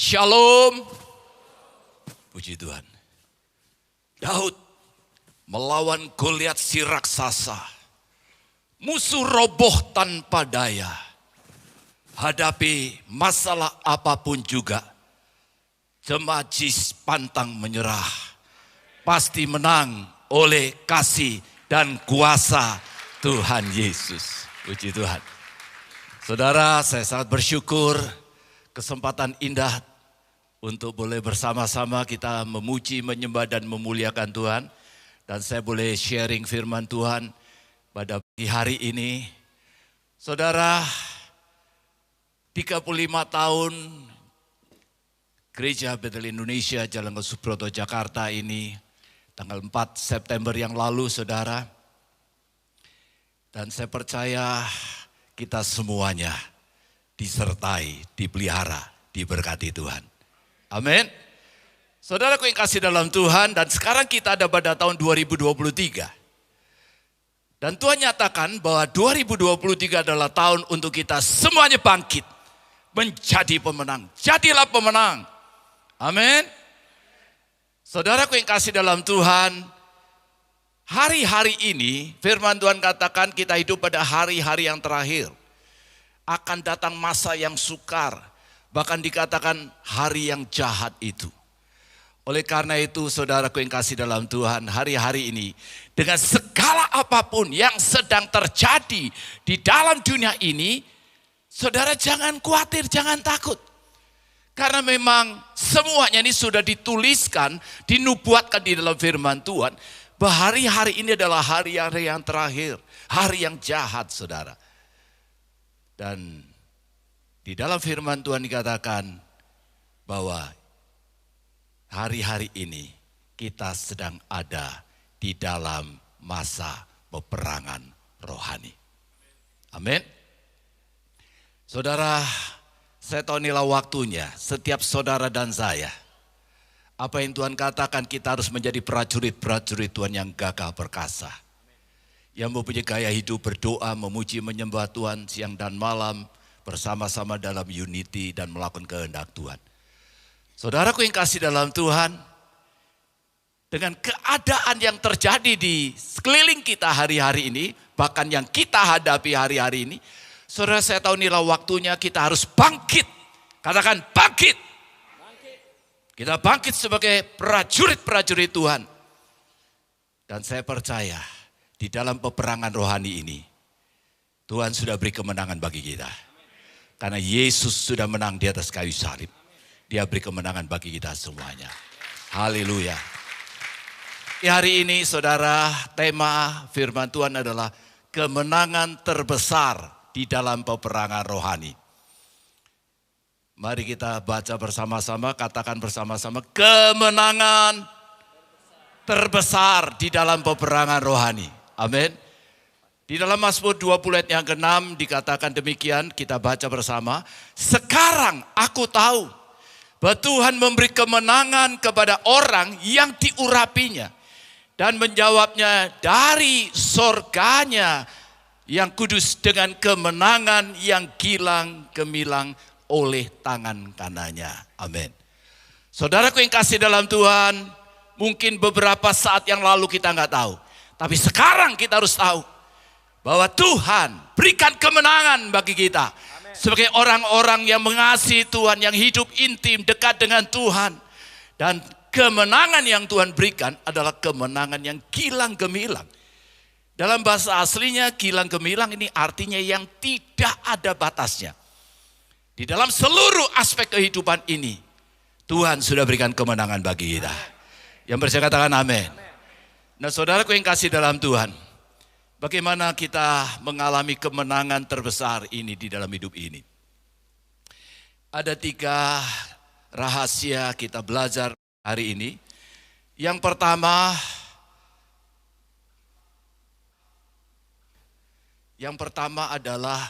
Shalom. Puji Tuhan. Daud melawan Goliat si raksasa. Musuh roboh tanpa daya. Hadapi masalah apapun juga. Jemajis pantang menyerah. Pasti menang oleh kasih dan kuasa Tuhan Yesus. Puji Tuhan. Saudara, saya sangat bersyukur kesempatan indah untuk boleh bersama-sama kita memuji, menyembah dan memuliakan Tuhan. Dan saya boleh sharing firman Tuhan pada pagi hari ini. Saudara, 35 tahun Gereja Betel Indonesia Jalan Subroto Jakarta ini, tanggal 4 September yang lalu saudara. Dan saya percaya kita semuanya disertai, dipelihara, diberkati Tuhan. Amin. Saudaraku yang kasih dalam Tuhan, dan sekarang kita ada pada tahun 2023. Dan Tuhan nyatakan bahwa 2023 adalah tahun untuk kita semuanya bangkit. Menjadi pemenang. Jadilah pemenang. Amin. Saudaraku yang kasih dalam Tuhan, hari-hari ini firman Tuhan katakan kita hidup pada hari-hari yang terakhir. Akan datang masa yang sukar, bahkan dikatakan hari yang jahat itu. Oleh karena itu saudaraku yang kasih dalam Tuhan, hari-hari ini dengan segala apapun yang sedang terjadi di dalam dunia ini, saudara jangan khawatir, jangan takut. Karena memang semuanya ini sudah dituliskan, dinubuatkan di dalam firman Tuhan, bahwa hari-hari ini adalah hari-hari yang terakhir, hari yang jahat saudara. Dan di dalam firman Tuhan dikatakan bahwa hari-hari ini kita sedang ada di dalam masa peperangan rohani. Amin. Saudara, saya tahu inilah waktunya setiap saudara dan saya. Apa yang Tuhan katakan, kita harus menjadi prajurit-prajurit Tuhan yang gagah perkasa. Yang mempunyai gaya hidup berdoa, memuji, menyembah Tuhan siang dan malam bersama-sama dalam unity dan melakukan kehendak Tuhan. Saudaraku yang kasih dalam Tuhan, dengan keadaan yang terjadi di sekeliling kita hari-hari ini, bahkan yang kita hadapi hari-hari ini, saudara saya tahu inilah waktunya kita harus bangkit. Katakan bangkit. Kita bangkit sebagai prajurit-prajurit Tuhan. Dan saya percaya, di dalam peperangan rohani ini, Tuhan sudah beri kemenangan bagi kita. Karena Yesus sudah menang di atas kayu salib. Dia beri kemenangan bagi kita semuanya. Haleluya. Di hari ini saudara, tema firman Tuhan adalah kemenangan terbesar di dalam peperangan rohani. Mari kita baca bersama-sama, katakan bersama-sama, kemenangan terbesar di dalam peperangan rohani. Amin. Di dalam Mazmur 20 ayat yang ke-6 dikatakan demikian, kita baca bersama. Sekarang aku tahu bahwa Tuhan memberi kemenangan kepada orang yang diurapinya. Dan menjawabnya dari sorganya yang kudus dengan kemenangan yang gilang gemilang oleh tangan kanannya. Amin. Saudaraku yang kasih dalam Tuhan, mungkin beberapa saat yang lalu kita nggak tahu. Tapi sekarang kita harus tahu bahwa Tuhan berikan kemenangan bagi kita. Amen. Sebagai orang-orang yang mengasihi Tuhan, yang hidup intim, dekat dengan Tuhan. Dan kemenangan yang Tuhan berikan adalah kemenangan yang gilang gemilang. Dalam bahasa aslinya gilang gemilang ini artinya yang tidak ada batasnya. Di dalam seluruh aspek kehidupan ini, Tuhan sudah berikan kemenangan bagi kita. Yang percaya katakan amin. Nah saudaraku yang kasih dalam Tuhan, bagaimana kita mengalami kemenangan terbesar ini di dalam hidup ini? Ada 3 rahasia kita belajar hari ini. Yang pertama adalah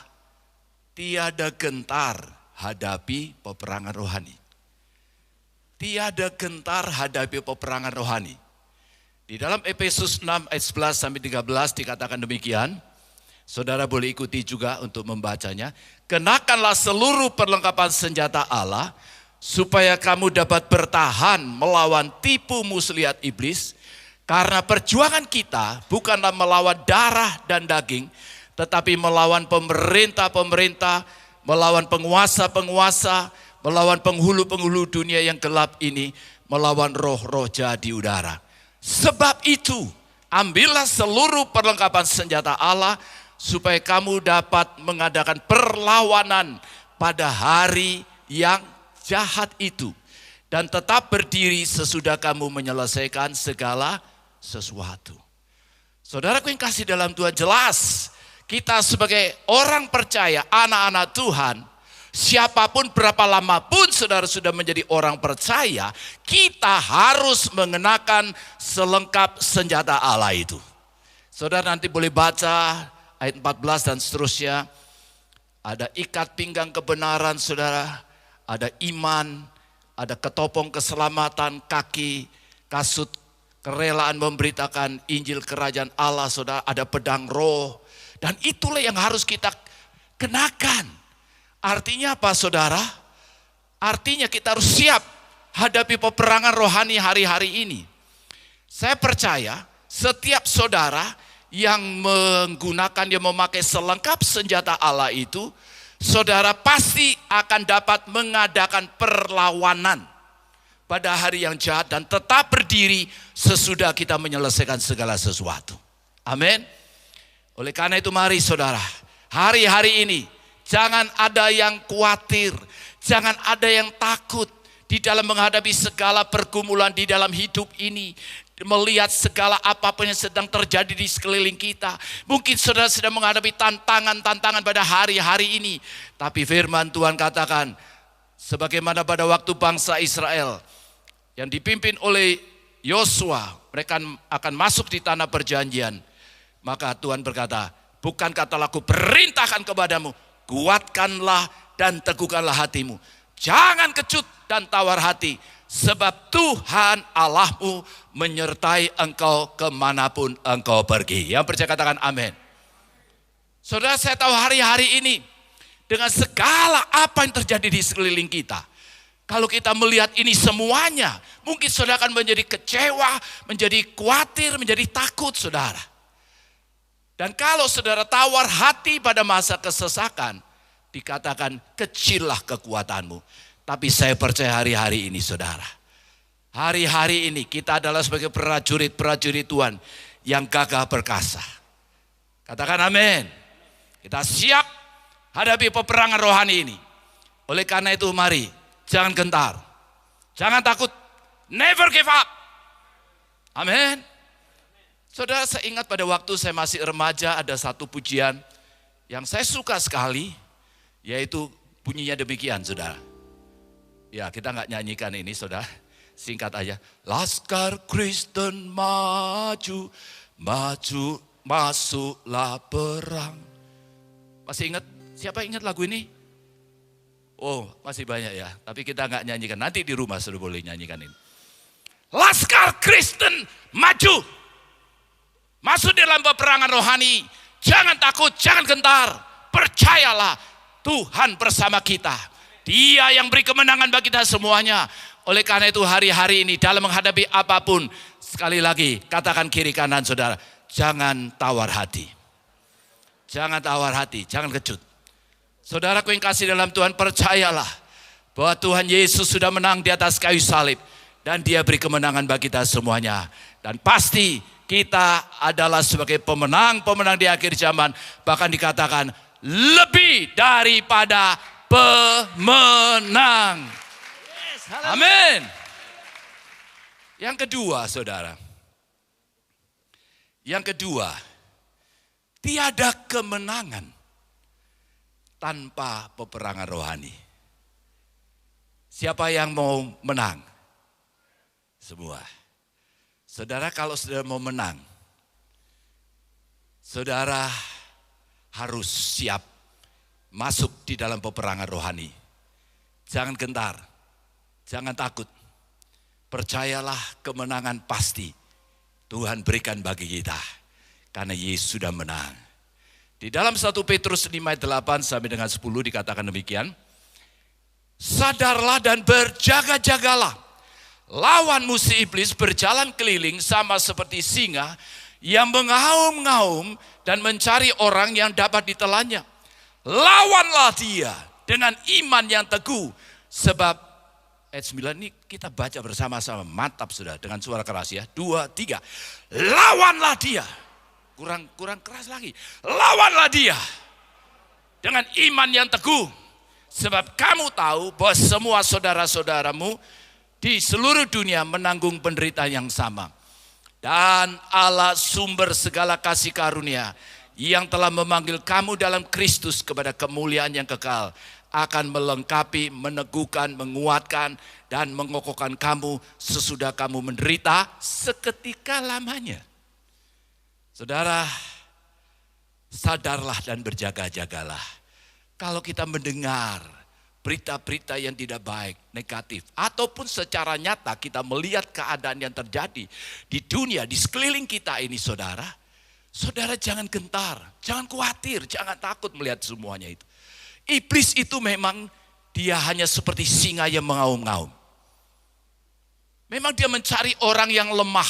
tiada gentar hadapi peperangan rohani. Tiada gentar hadapi peperangan rohani. Di dalam Efesus 6 ayat 11 sampai 13 dikatakan demikian. Saudara boleh ikuti juga untuk membacanya. Kenakanlah seluruh perlengkapan senjata Allah supaya kamu dapat bertahan melawan tipu muslihat iblis. Karena perjuangan kita bukanlah melawan darah dan daging, tetapi melawan pemerintah-pemerintah, melawan penguasa-penguasa, melawan penghulu-penghulu dunia yang gelap ini, melawan roh-roh jahat di udara. Sebab itu, ambillah seluruh perlengkapan senjata Allah, supaya kamu dapat mengadakan perlawanan pada hari yang jahat itu. Dan tetap berdiri sesudah kamu menyelesaikan segala sesuatu. Saudaraku yang kasih dalam Tuhan, jelas kita sebagai orang percaya, anak-anak Tuhan, siapapun berapa lama pun saudara sudah menjadi orang percaya, kita harus mengenakan selengkap senjata Allah itu. Saudara nanti boleh baca ayat 14 dan seterusnya. Ada ikat pinggang kebenaran saudara, ada iman, ada ketopong keselamatan, kaki, kasut kerelaan memberitakan Injil Kerajaan Allah, saudara, ada pedang roh. Dan itulah yang harus kita kenakan. Artinya apa saudara? Artinya kita harus siap hadapi peperangan rohani hari-hari ini. Saya percaya setiap saudara yang menggunakan, yang memakai selengkap senjata Allah itu, saudara pasti akan dapat mengadakan perlawanan pada hari yang jahat dan tetap berdiri sesudah kita menyelesaikan segala sesuatu. Amin. Oleh karena itu mari saudara, hari-hari ini jangan ada yang khawatir, jangan ada yang takut di dalam menghadapi segala pergumulan di dalam hidup ini. Melihat segala apapun yang sedang terjadi di sekeliling kita. Mungkin saudara sedang menghadapi tantangan-tantangan pada hari-hari ini. Tapi firman Tuhan katakan, sebagaimana pada waktu bangsa Israel yang dipimpin oleh Yosua, mereka akan masuk di tanah perjanjian. Maka Tuhan berkata, bukankah telah kuperintahkan kepadamu, kuatkanlah dan teguhkanlah hatimu. Jangan kecut dan tawar hati, sebab Tuhan Allahmu menyertai engkau kemanapun engkau pergi. Yang percaya katakan amin. Saudara, saya tahu hari-hari ini dengan segala apa yang terjadi di sekeliling kita, kalau kita melihat ini semuanya, mungkin saudara akan menjadi kecewa, menjadi khawatir, menjadi takut saudara. Dan kalau saudara tawar hati pada masa kesesakan, dikatakan kecillah kekuatanmu. Tapi saya percaya hari-hari ini saudara, hari-hari ini kita adalah sebagai prajurit-prajurit Tuhan yang gagah perkasa. Katakan amin. Kita siap hadapi peperangan rohani ini. Oleh karena itu mari, jangan gentar, jangan takut, never give up. Amin. Saudara, saya ingat pada waktu saya masih remaja ada satu pujian yang saya suka sekali, yaitu bunyinya demikian saudara. Ya, kita nggak nyanyikan ini saudara, singkat aja. Laskar Kristen maju, maju, masuklah perang. Masih ingat? Siapa ingat lagu ini? Oh, masih banyak ya, tapi kita nggak nyanyikan. Nanti di rumah sudah boleh nyanyikan ini. Laskar Kristen maju, masuk dalam peperangan rohani. Jangan takut, jangan gentar. Percayalah, Tuhan bersama kita. Dia yang beri kemenangan bagi kita semuanya. Oleh karena itu hari-hari ini dalam menghadapi apapun, sekali lagi katakan kiri kanan saudara, jangan tawar hati. Jangan tawar hati, jangan kecut. Saudaraku yang kasih dalam Tuhan, percayalah bahwa Tuhan Yesus sudah menang di atas kayu salib. Dan dia beri kemenangan bagi kita semuanya. Dan pasti kita adalah sebagai pemenang-pemenang di akhir zaman. Bahkan dikatakan lebih daripada pemenang. Amin. Yang kedua saudara. Yang kedua, tiada kemenangan tanpa peperangan rohani. Siapa yang mau menang? Semua. Saudara, kalau saudara mau menang, saudara harus siap masuk di dalam peperangan rohani. Jangan gentar, jangan takut. Percayalah kemenangan pasti Tuhan berikan bagi kita. Karena Yesus sudah menang. Di dalam 1 Petrus 5 ayat 8 sampai dengan 10 dikatakan demikian. Sadarlah dan berjaga-jagalah. Lawan musuh iblis berjalan keliling sama seperti singa yang mengaum-ngaum dan mencari orang yang dapat ditelannya. Lawanlah dia dengan iman yang teguh. Sebab ayat 9 ini kita baca bersama-sama. Mantap sudah, dengan suara keras ya. 2, 3. Lawanlah dia. Kurang keras lagi. Lawanlah dia dengan iman yang teguh. Sebab kamu tahu bahwa semua saudara-saudaramu di seluruh dunia menanggung penderitaan yang sama. Dan Allah sumber segala kasih karunia yang telah memanggil kamu dalam Kristus kepada kemuliaan yang kekal akan melengkapi, meneguhkan, menguatkan, dan mengokohkan kamu sesudah kamu menderita seketika lamanya. Saudara, sadarlah dan berjaga-jagalah. Kalau kita mendengar berita-berita yang tidak baik, negatif, ataupun secara nyata kita melihat keadaan yang terjadi di dunia, di sekeliling kita ini saudara, saudara jangan gentar, jangan khawatir, jangan takut melihat semuanya itu. Iblis itu memang dia hanya seperti singa yang mengaum-ngaum. Memang dia mencari orang yang lemah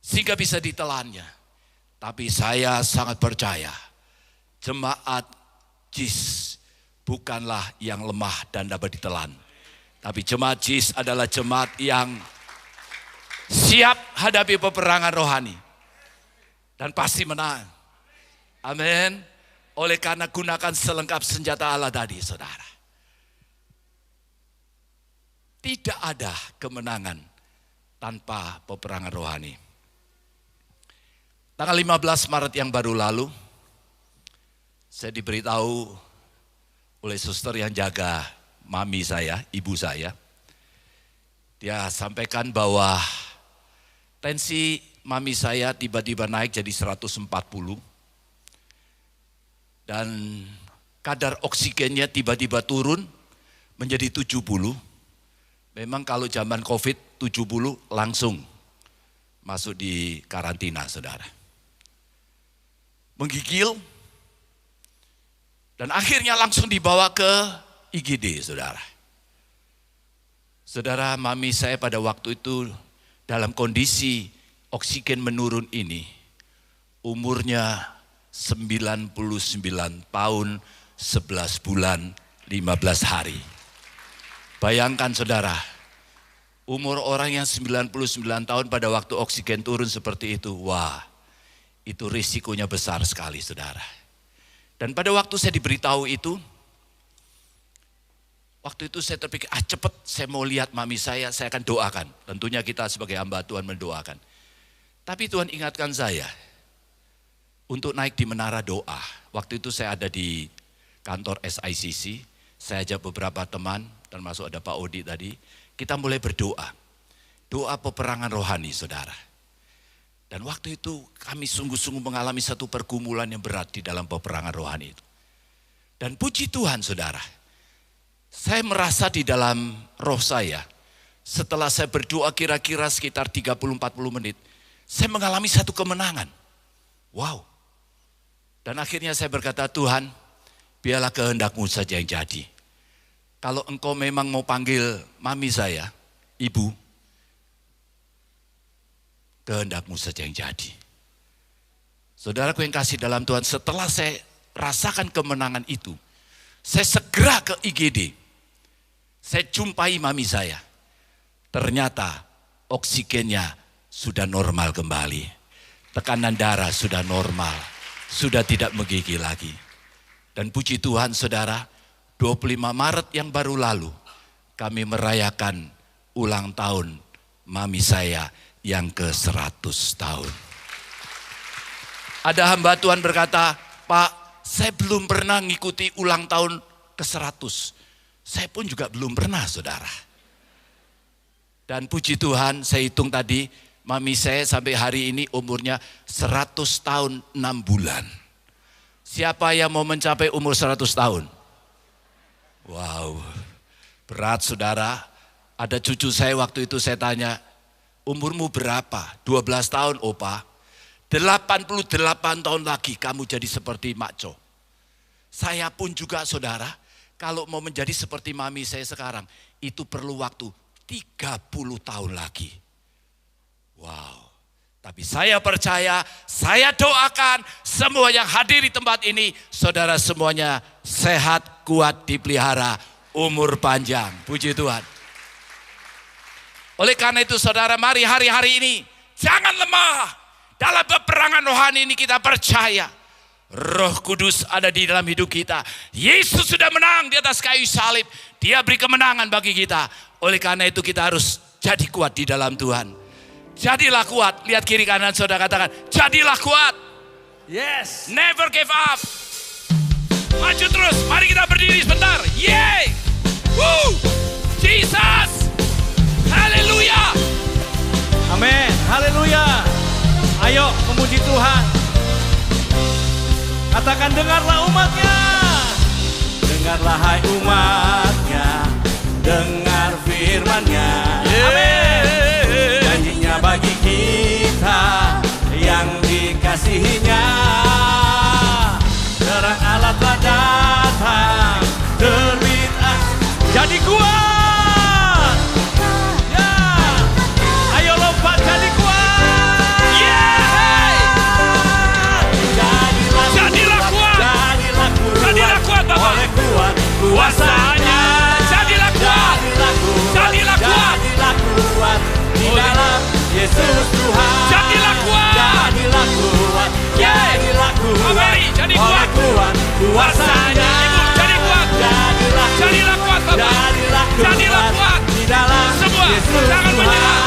sehingga bisa ditelannya. Tapi saya sangat percaya jemaat JIS bukanlah yang lemah dan dapat ditelan. Tapi jemaat JIS adalah jemaat yang siap hadapi peperangan rohani. Dan pasti menang. Amin. Oleh karena gunakan selengkap senjata Allah tadi, saudara. Tidak ada kemenangan tanpa peperangan rohani. Tanggal 15 Maret yang baru lalu, saya diberitahu oleh suster yang jaga mami saya, ibu saya. Dia sampaikan bahwa tensi mami saya tiba-tiba naik jadi 140. Dan kadar oksigennya tiba-tiba turun menjadi 70. Memang kalau zaman COVID 70 langsung masuk di karantina, saudara. Menggigil. Dan akhirnya langsung dibawa ke IGD, saudara. Saudara, mami saya pada waktu itu dalam kondisi oksigen menurun ini, umurnya 99 tahun, 11 bulan, 15 hari. Bayangkan saudara, umur orang yang 99 tahun pada waktu oksigen turun seperti itu, wah, itu risikonya besar sekali, saudara. Dan pada waktu saya diberitahu itu, waktu itu saya terpikir, cepet saya mau lihat mami saya akan doakan. Tentunya kita sebagai hamba Tuhan mendoakan. Tapi Tuhan ingatkan saya untuk naik di menara doa. Waktu itu saya ada di kantor SICC, saya ajak beberapa teman, termasuk ada Pak Odi tadi. Kita mulai berdoa, doa peperangan rohani, saudara. Dan waktu itu kami sungguh-sungguh mengalami satu pergumulan yang berat di dalam peperangan rohani itu. Dan puji Tuhan saudara, saya merasa di dalam roh saya, setelah saya berdoa kira-kira sekitar 30-40 menit, saya mengalami satu kemenangan. Wow. Dan akhirnya saya berkata, Tuhan, biarlah kehendak-Mu saja yang jadi. Kalau Engkau memang mau panggil mami saya, ibu, kehendak-Mu saja yang jadi. Saudaraku yang kasih dalam Tuhan, setelah saya rasakan kemenangan itu, saya segera ke IGD. Saya jumpai mami saya. Ternyata oksigennya sudah normal kembali. Tekanan darah sudah normal, sudah tidak menggigil lagi. Dan puji Tuhan saudara, 25 Maret yang baru lalu, kami merayakan ulang tahun mami saya yang ke-100 tahun. Ada hamba Tuhan berkata, Pak, saya belum pernah ngikuti ulang tahun ke-100. Saya pun juga belum pernah, saudara. Dan puji Tuhan, saya hitung tadi, mami saya sampai hari ini umurnya 100 tahun 6 bulan. Siapa yang mau mencapai umur 100 tahun? Wow, berat saudara. Ada cucu saya waktu itu saya tanya, umurmu berapa? 12 tahun, opa. 88 tahun lagi kamu jadi seperti Mak Jo. Saya pun juga saudara, Kalau mau menjadi seperti mami saya sekarang, itu perlu waktu 30 tahun lagi. Wow. Tapi saya percaya, saya doakan semua yang hadir di tempat ini, saudara semuanya sehat, kuat, dipelihara, umur panjang. Puji Tuhan. Oleh karena itu saudara, mari hari-hari ini jangan lemah. Dalam peperangan rohani ini kita percaya Roh Kudus ada di dalam hidup kita. Yesus sudah menang di atas kayu salib. Dia beri kemenangan bagi kita. Oleh karena itu kita harus jadi kuat di dalam Tuhan. Jadilah kuat. Lihat kiri kanan saudara, katakan, jadilah kuat. Yes. Never give up. Maju terus. Mari kita berdiri sebentar. Yeay. Woo. Jesus. Haleluya. Amin. Haleluya. Ayo memuji Tuhan. Katakan, dengarlah umatnya. Dengarlah hai umatnya. Dengar firman-Nya. Amin. Janjinya bagi kita yang dikasihi-Nya. Terang Allah telah datang. Terbit jadi kuat. Ya. Ayo lompat jadi kuat. Yeay. Jadilah kuat. Jadilah kuat Bapak. Oleh kuat Kuasanya. Jadilah kuat. Jadilah kuat. Jadilah kuat di dalam Yesus Tuhan. Jadilah kuat. Jadilah kuat. Jadilah kuat. Mari jadi kuat. Oleh kuat kuasanya. Ibu jadi kuat. Jadilah kuat Bapak. Jadilah kuat. Di dalam Semua Yesus jangan Tuhan. menyerah.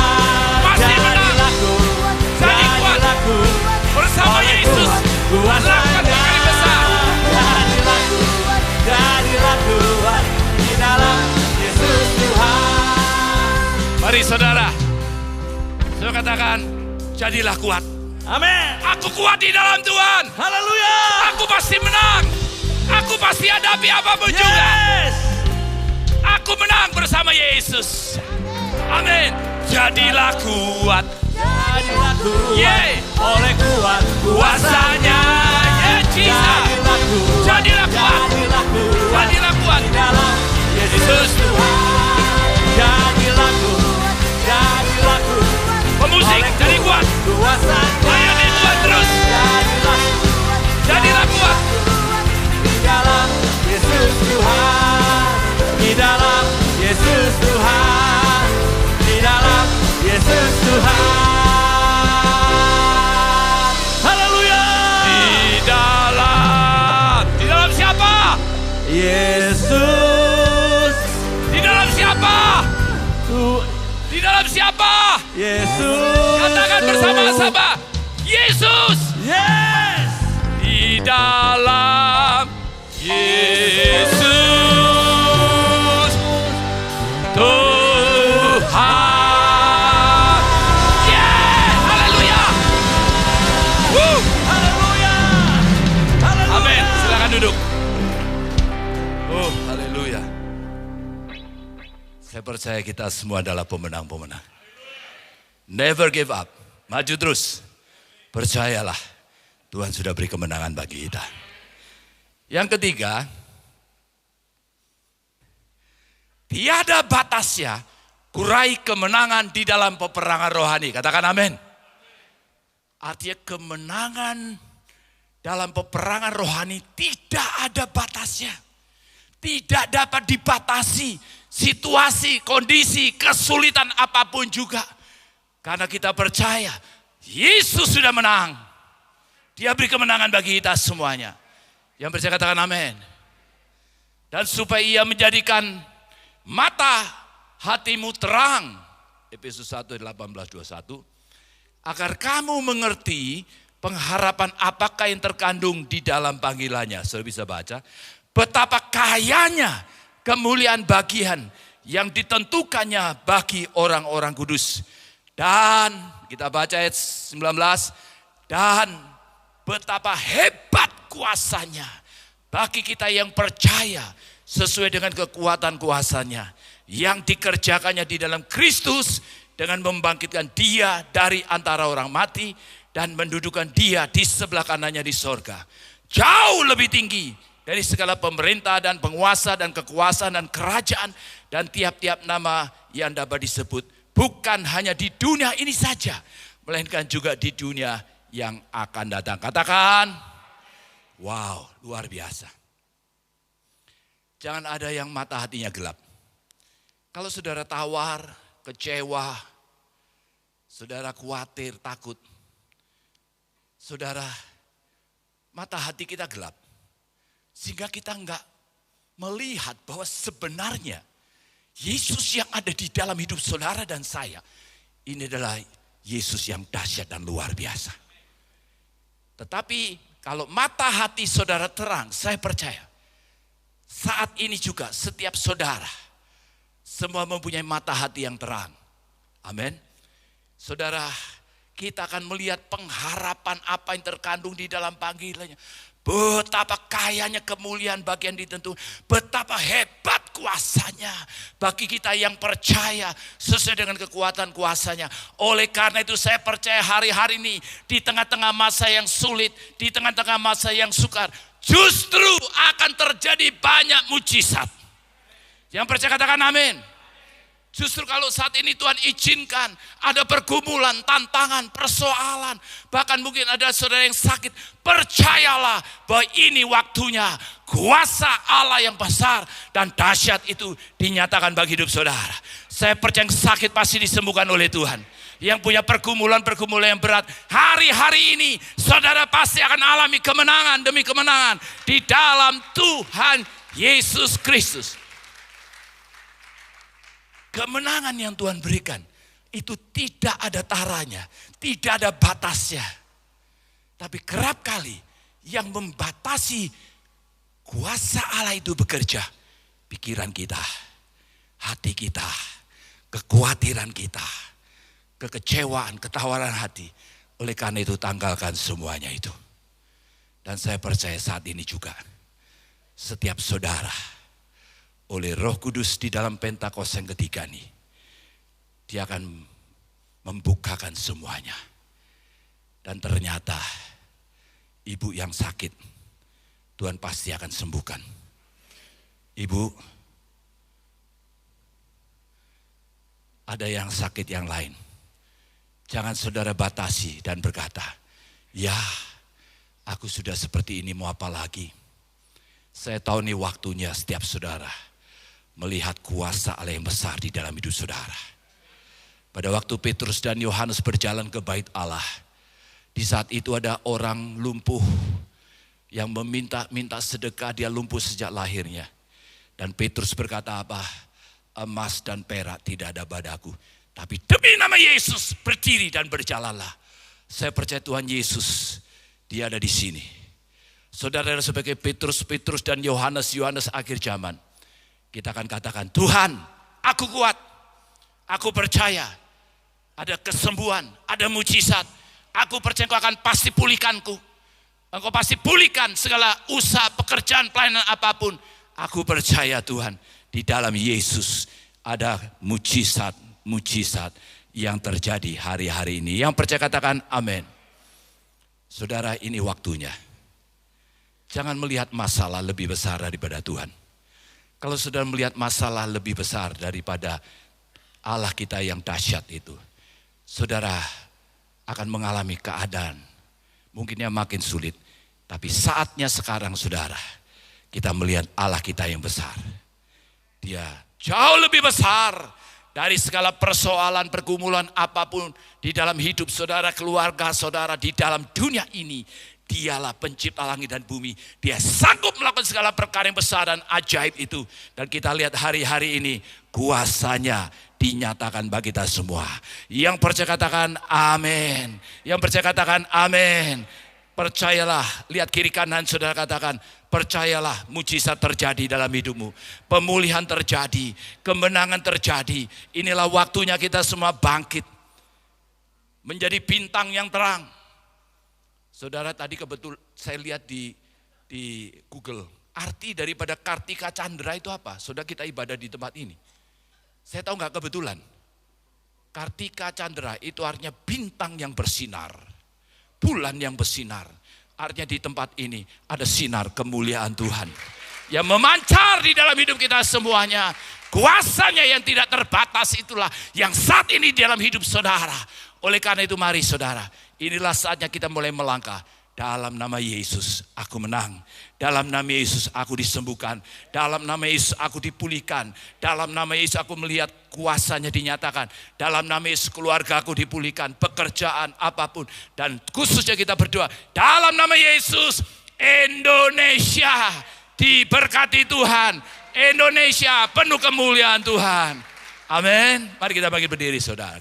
Masih menang. Jadilah kuat. Jadi kuat. Jadilah kuat. Bersama Oleh Yesus. kuat Lakukan kuasanya. kali besar. Jadilah kuat. Jadilah kuat di dalam Yesus Tuhan. Mari saudara. Saya katakan, jadilah kuat. Amin. Aku kuat di dalam Tuhan. Haleluya. Aku pasti menang. Aku pasti hadapi apapun juga. Yes. Aku menang bersama Yesus. Amin. Jadilah kuat. Jadilah kuat. Yeay. Oleh kuat Kuasanya. Ya Jesus. Jadilah kuat. Jadilah kuat. Jadilah kuat. Jadilah kuat. Di dalam Yesus Tuhan. Jadilah kuat. Jadilah kuat. Pemusik, Oleh jadi kuat. Kuasanya. Layani Tuhan terus. Jadilah kuat. Jadilah kuat. Di dalam Yesus Tuhan. Di dalam Yesus Tuhan. Di dalam Yesus Tuhan. Haleluya. Di dalam siapa? Yesus. Di dalam siapa? Di dalam siapa? Yesus. Katakan bersama-sama. Yesus. Yes. Di dalam Yesus Tuhan. Yeah, haleluya. Woo. Haleluya. Haleluya. Amin. Silakan duduk. Oh, haleluya. Saya percaya kita semua adalah pemenang-pemenang. Never give up. Maju terus. Percayalah. Tuhan sudah beri kemenangan bagi kita. Yang ketiga, tiada batasnya kurai kemenangan di dalam peperangan rohani. Katakan amin. Artinya kemenangan dalam peperangan rohani tidak ada batasnya. Tidak dapat dibatasi situasi, kondisi, kesulitan apapun juga. Karena kita percaya Yesus sudah menang. Dia beri kemenangan bagi kita semuanya. Yang percaya katakan amin. Dan supaya ia menjadikan mata hatimu terang. Efesus 1 18-21. Agar kamu mengerti pengharapan apakah yang terkandung di dalam panggilannya. Saudara bisa baca. Betapa kayanya kemuliaan bagian yang ditentukannya bagi orang-orang kudus. Dan kita baca ayat 19. Dan betapa hebat kuasanya bagi kita yang percaya sesuai dengan kekuatan kuasanya yang dikerjakannya di dalam Kristus dengan membangkitkan dia dari antara orang mati dan mendudukan dia di sebelah kanannya di sorga. Jauh lebih tinggi dari segala pemerintah dan penguasa dan kekuasaan dan kerajaan dan tiap-tiap nama yang dapat disebut, bukan hanya di dunia ini saja, melainkan juga di dunia yang akan datang. Katakan, wow, luar biasa. Jangan ada yang mata hatinya gelap. Kalau saudara tawar, kecewa, saudara khawatir, takut, saudara, mata hati kita gelap. Sehingga kita enggak melihat bahwa sebenarnya Yesus yang ada di dalam hidup saudara dan saya, ini adalah Yesus yang dahsyat dan luar biasa. Tetapi kalau mata hati saudara terang, saya percaya saat ini juga setiap saudara semua mempunyai mata hati yang terang. Amin. Saudara, kita akan melihat pengharapan apa yang terkandung di dalam panggilannya. Betapa kayanya kemuliaan bagi yang ditentukan. Betapa hebat kuasanya bagi kita yang percaya sesuai dengan kekuatan kuasanya. Oleh karena itu saya percaya hari-hari ini di tengah-tengah masa yang sulit, di tengah-tengah masa yang sukar, justru akan terjadi banyak mujizat. Yang percaya katakan amin. Justru kalau saat ini Tuhan izinkan ada pergumulan, tantangan, persoalan, bahkan mungkin ada saudara yang sakit, percayalah bahwa ini waktunya kuasa Allah yang besar dan dahsyat itu dinyatakan bagi hidup saudara. Saya percaya yang sakit pasti disembuhkan oleh Tuhan. Yang punya pergumulan-pergumulan yang berat, hari-hari ini saudara pasti akan alami kemenangan demi kemenangan di dalam Tuhan Yesus Kristus. Kemenangan yang Tuhan berikan itu tidak ada taranya, tidak ada batasnya. Tapi kerap kali yang membatasi kuasa Allah itu bekerja, pikiran kita, hati kita, kekhawatiran kita, kekecewaan, ketawaran hati. Oleh karena itu tanggalkan semuanya itu. Dan saya percaya saat ini juga setiap saudara oleh Roh Kudus di dalam Pentakosta yang ketiga ini, dia akan membukakan semuanya. Dan ternyata ibu yang sakit, Tuhan pasti akan sembuhkan. Ibu, ada yang sakit yang lain. Jangan saudara batasi dan berkata, ya aku sudah seperti ini, mau apa lagi? Saya tahu nih waktunya setiap saudara melihat kuasa Allah yang besar di dalam hidup saudara. Pada waktu Petrus dan Yohanes berjalan ke bait Allah, di saat itu ada orang lumpuh yang minta sedekah, dia lumpuh sejak lahirnya. Dan Petrus berkata apa? Emas dan perak tidak ada padaku, tapi demi nama Yesus berdiri dan berjalanlah. Saya percaya Tuhan Yesus, dia ada di sini. Saudara sebagai Petrus dan Yohanes akhir zaman. Kita akan katakan, Tuhan, aku kuat, aku percaya ada kesembuhan, ada mujizat. Aku percaya Engkau akan pasti pulihkanku. Engkau pasti pulihkan segala usaha, pekerjaan, pelayanan apapun. Aku percaya Tuhan, di dalam Yesus ada mujizat yang terjadi hari-hari ini. Yang percaya katakan amin. Saudara, ini waktunya. Jangan melihat masalah lebih besar daripada Tuhan. Kalau saudara melihat masalah lebih besar daripada Allah kita yang dahsyat itu, saudara akan mengalami keadaan mungkinnya makin sulit. Tapi saatnya sekarang saudara, kita melihat Allah kita yang besar. Dia jauh lebih besar dari segala persoalan, pergumulan apapun di dalam hidup saudara, keluarga saudara, di dalam dunia ini. Dialah pencipta langit dan bumi. Dia sanggup melakukan segala perkara yang besar dan ajaib itu. Dan kita lihat hari-hari ini kuasanya dinyatakan bagi kita semua. Yang percaya katakan amin. Yang percaya katakan amin. Percayalah, lihat kiri kanan saudara katakan, percayalah mujizat terjadi dalam hidupmu. Pemulihan terjadi, kemenangan terjadi. Inilah waktunya kita semua bangkit. Menjadi bintang yang terang. Saudara, tadi kebetulan saya lihat di Google, arti daripada Kartika Chandra itu apa? Saudara, kita ibadah di tempat ini. Saya tahu nggak kebetulan. Kartika Chandra itu artinya bintang yang bersinar, bulan yang bersinar, Artinya di tempat ini ada sinar kemuliaan Tuhan yang memancar di dalam hidup kita semuanya. Kuasanya yang tidak terbatas itulah yang saat ini dalam hidup saudara. Oleh karena itu mari saudara, inilah saatnya kita mulai melangkah. Dalam nama Yesus aku menang. Dalam nama Yesus aku disembuhkan. Dalam nama Yesus aku dipulihkan. Dalam nama Yesus aku melihat kuasanya dinyatakan. Dalam nama Yesus keluarga aku dipulihkan. Pekerjaan apapun. Dan khususnya kita berdoa. Dalam nama Yesus Indonesia diberkati Tuhan. Indonesia penuh kemuliaan Tuhan. Amin. Mari kita bangkit berdiri saudara.